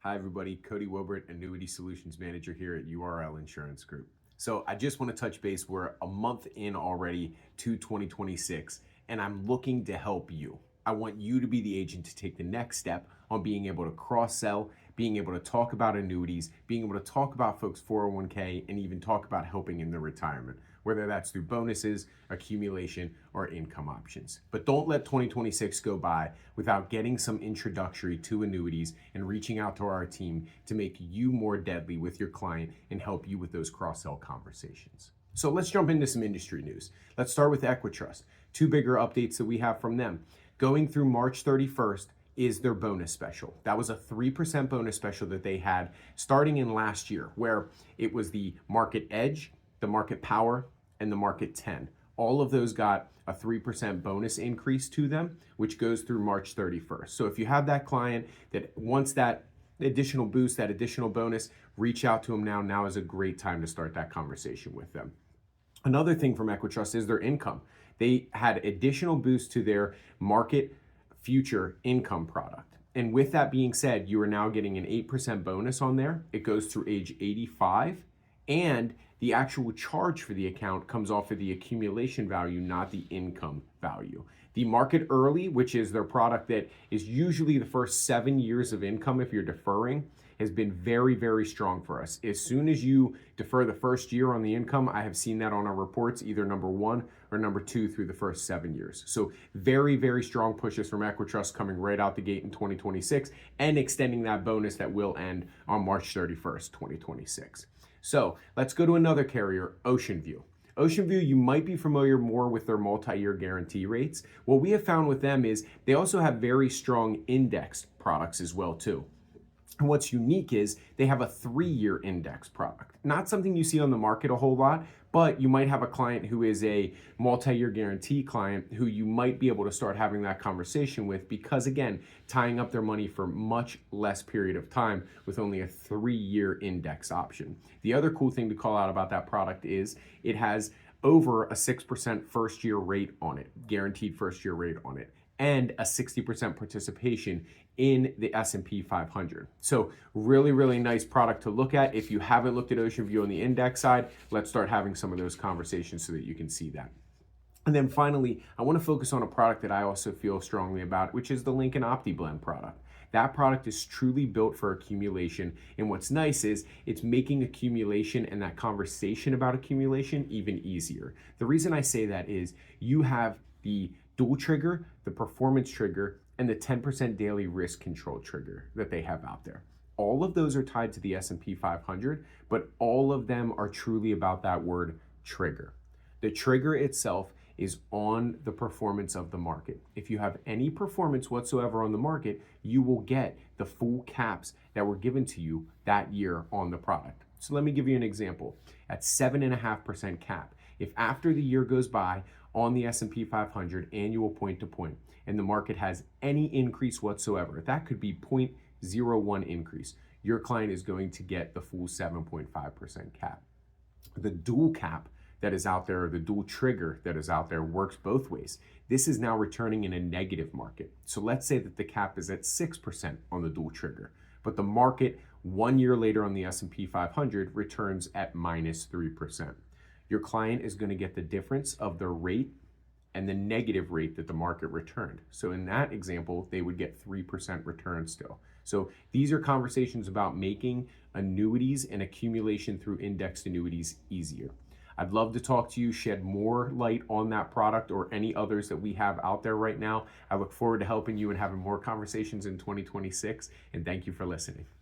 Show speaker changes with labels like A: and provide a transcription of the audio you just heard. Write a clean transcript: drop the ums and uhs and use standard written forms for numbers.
A: Hi, everybody. Cody Wilbert, Annuity Solutions Manager here at URL Insurance Group. So I just want to touch base. We're a month in already to 2026, and I'm looking to help you. I want you to be the agent to take the next step on being able to cross-sell, being able to talk about annuities, being able to talk about folks' 401k, and even talk about helping in their retirement, whether that's through bonuses, accumulation, or income options. But don't let 2026 go by without getting some introductory to annuities and reaching out to our team to make you more deadly with your client and help you with those cross-sell conversations. So let's jump into some industry news. Let's start with Equitrust. Two bigger updates that we have from them. Going through March 31st is their bonus special. That was a 3% bonus special that they had starting in last year, where it was the Market Edge, the Market Power, and the Market 10. All of those got a 3% bonus increase to them, which goes through March 31st. So if you have that client that wants that additional boost, that additional bonus, reach out to them now. Now is a great time to start that conversation with them. Another thing from Equitrust is their income. They had additional boost to their market future income product. And with that being said, you are now getting an 8% bonus on there. It goes through age 85, and the actual charge for the account comes off of the accumulation value, not the income value. The Market Early, which is their product that is usually the first 7 years of income if you're deferring, has been very, very strong for us. As soon as you defer the first year on the income, I have seen that on our reports, either number 1 or number 2 through the first 7 years. So very, very strong pushes from Equitrust coming right out the gate in 2026 and extending that bonus that will end on March 31st, 2026. So let's go to another carrier, Ocean View. Ocean View, you might be familiar more with their multi-year guarantee rates. What we have found with them is they also have very strong indexed products as well too. And what's unique is they have a 3-year index product. Not something you see on the market a whole lot, but you might have a client who is a multi-year guarantee client who you might be able to start having that conversation with because, again, tying up their money for much less period of time with only a 3-year index option. The other cool thing to call out about that product is it has over a 6% first year rate on it, guaranteed first year rate on it, and a 60% participation in the S&P 500. So really, really nice product to look at. If you haven't looked at Ocean View on the index side, let's start having some of those conversations so that you can see that. And then finally, I want to focus on a product that I also feel strongly about, which is the Lincoln OptiBlend product. That product is truly built for accumulation. And what's nice is it's making accumulation and that conversation about accumulation even easier. The reason I say that is you have the dual trigger, the performance trigger, and the 10% daily risk control trigger that they have out there. All of those are tied to the S&P 500, but all of them are truly about that word trigger. The trigger itself is on the performance of the market. If you have any performance whatsoever on the market, you will get the full caps that were given to you that year on the product. So let me give you an example. At 7.5% cap, if after the year goes by on the S&P 500 annual point to point, and the market has any increase whatsoever, that could be 0.01 increase, your client is going to get the full 7.5% cap. The dual cap that is out there, or the dual trigger that is out there, works both ways. This is now returning in a negative market. So let's say that the cap is at 6% on the dual trigger, but the market 1 year later on the S&P 500 returns at -3%. Your client is going to get the difference of the rate and the negative rate that the market returned. So in that example, they would get 3% return still. So these are conversations about making annuities and accumulation through indexed annuities easier. I'd love to talk to you, shed more light on that product or any others that we have out there right now. I look forward to helping you and having more conversations in 2026, and thank you for listening.